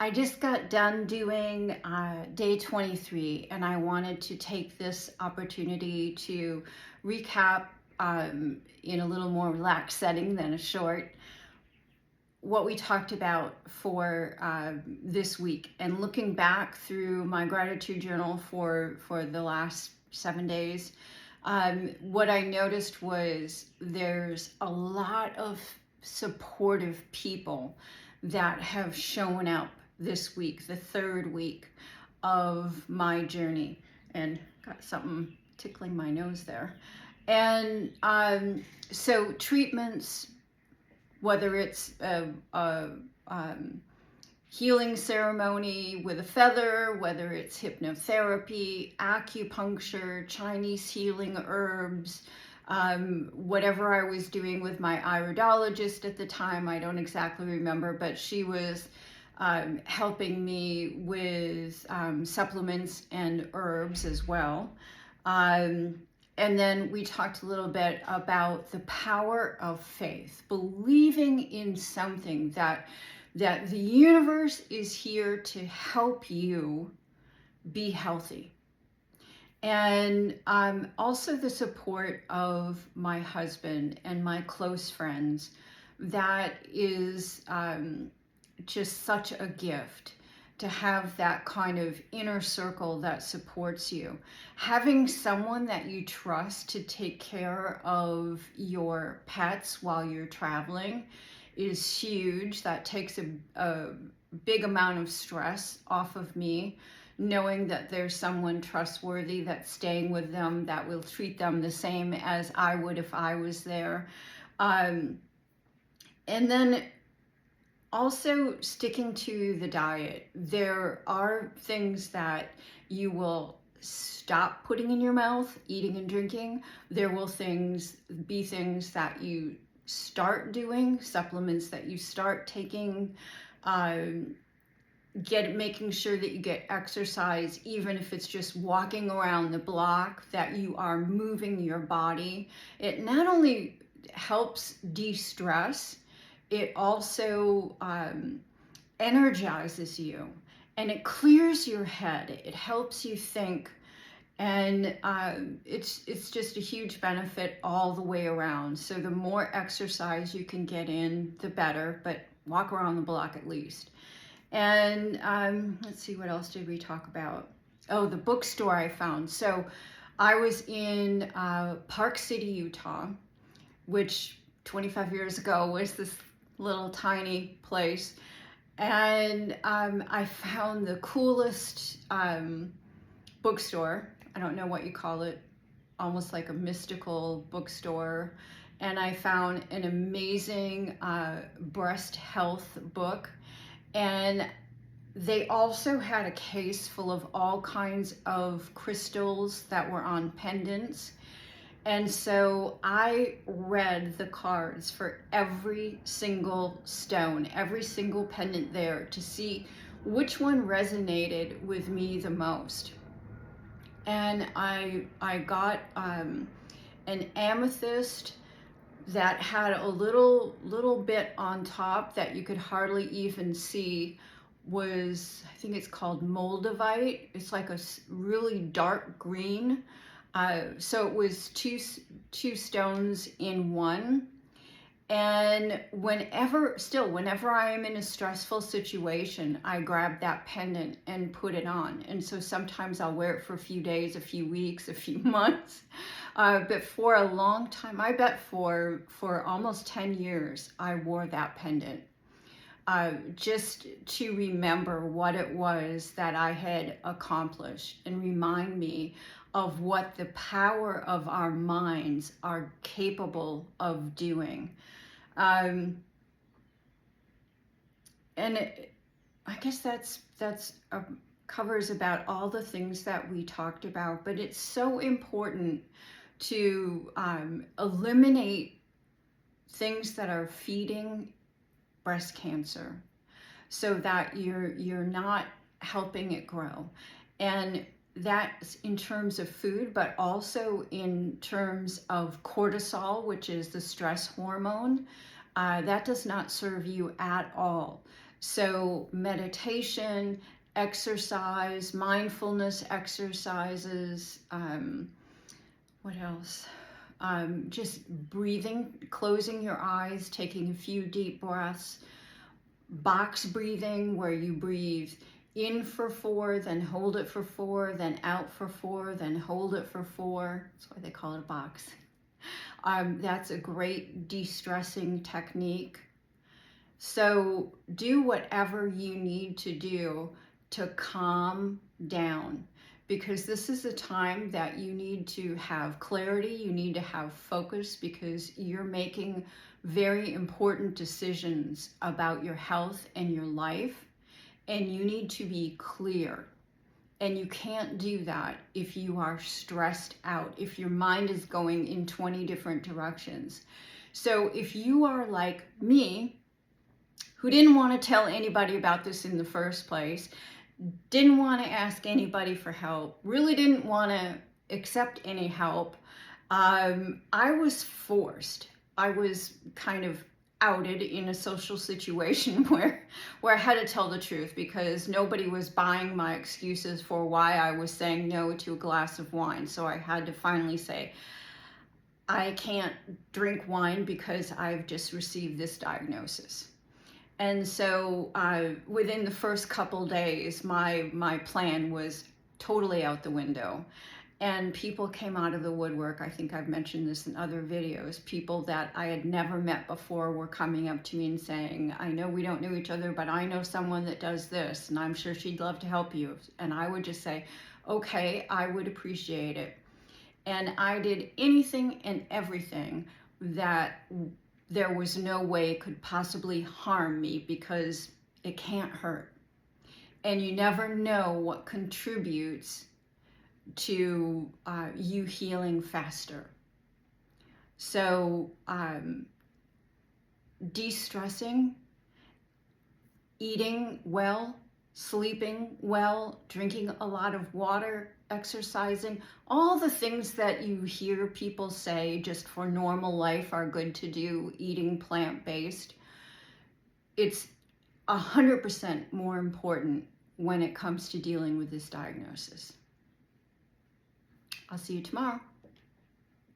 I just got done doing day 23, and I wanted to take this opportunity to recap in a little more relaxed setting than a short what we talked about for this week, and looking back through my gratitude journal for the last 7 days. What I noticed was there's a lot of supportive people that have shown up this week, the third week of my journey, and got something tickling my nose there. And so treatments, whether it's a healing ceremony with a feather, whether it's hypnotherapy, acupuncture, Chinese healing herbs, whatever I was doing with my iridologist at the time, I don't exactly remember, but she was helping me with supplements and herbs as well. And then we talked a little bit about the power of faith, believing in something that the universe is here to help you be healthy. And also the support of my husband and my close friends. That is just such a gift to have that kind of inner circle that supports you. Having someone that you trust to take care of your pets while you're traveling is huge. That takes a big amount of stress off of me, knowing that there's someone trustworthy that's staying with them that will treat them the same as I would if I was there. And then also sticking to the diet. There are things that you will stop putting in your mouth, eating and drinking. There will be things that you start doing, supplements that you start taking, making sure that you get exercise, even if it's just walking around the block, that you are moving your body. It not only helps de-stress, it also energizes you, and it clears your head. It helps you think, and it's just a huge benefit all the way around. So the more exercise you can get in, the better, but walk around the block at least. And let's see, what else did we talk about? Oh, the bookstore I found. So I was in Park City, Utah, which 25 years ago was this little tiny place, and I found the coolest bookstore. I don't know what you call it, almost like a mystical bookstore. And I found an amazing breast health book, and they also had a case full of all kinds of crystals that were on pendants. And so I read the cards for every single stone, every single pendant there, to see which one resonated with me the most. And I got an amethyst that had a little bit on top that you could hardly even see. I think it's called moldavite. It's like a really dark green. So it was two stones in one. And whenever I am in a stressful situation, I grab that pendant and put it on. And so sometimes I'll wear it for a few days, a few weeks, a few months. But for a long time, I bet for almost 10 years, I wore that pendant. Just to remember what it was that I had accomplished and remind me of what the power of our minds are capable of doing. And I guess that's covers about all the things that we talked about, but it's so important to eliminate things that are feeding breast cancer, so that you're not helping it grow. And that's in terms of food, but also in terms of cortisol, which is the stress hormone. That does not serve you at all. So meditation, exercise, mindfulness exercises, what else? Just breathing, closing your eyes, taking a few deep breaths, box breathing where you breathe in for 4, then hold it for 4, then out for 4, then hold it for 4. That's why they call it a box. That's a great de-stressing technique. So do whatever you need to do to calm down, because this is a time that you need to have clarity, you need to have focus, because you're making very important decisions about your health and your life, and you need to be clear. And you can't do that if you are stressed out, if your mind is going in 20 different directions. So if you are like me, who didn't want to tell anybody about this in the first place, didn't want to ask anybody for help, really didn't want to accept any help, I was forced. I was kind of outed in a social situation where I had to tell the truth, because nobody was buying my excuses for why I was saying no to a glass of wine. So I had to finally say, I can't drink wine because I've just received this diagnosis. And so within the first couple days, my plan was totally out the window. And people came out of the woodwork. I think I've mentioned this in other videos. People that I had never met before were coming up to me and saying, I know we don't know each other, but I know someone that does this, and I'm sure she'd love to help you. And I would just say, okay, I would appreciate it. And I did anything and everything that there was no way it could possibly harm me, because it can't hurt. And you never know what contributes to you healing faster. So de-stressing, eating well, sleeping well, drinking a lot of water, exercising, all the things that you hear people say just for normal life are good to do, eating plant-based, it's 100% more important when it comes to dealing with this diagnosis. I'll see you tomorrow.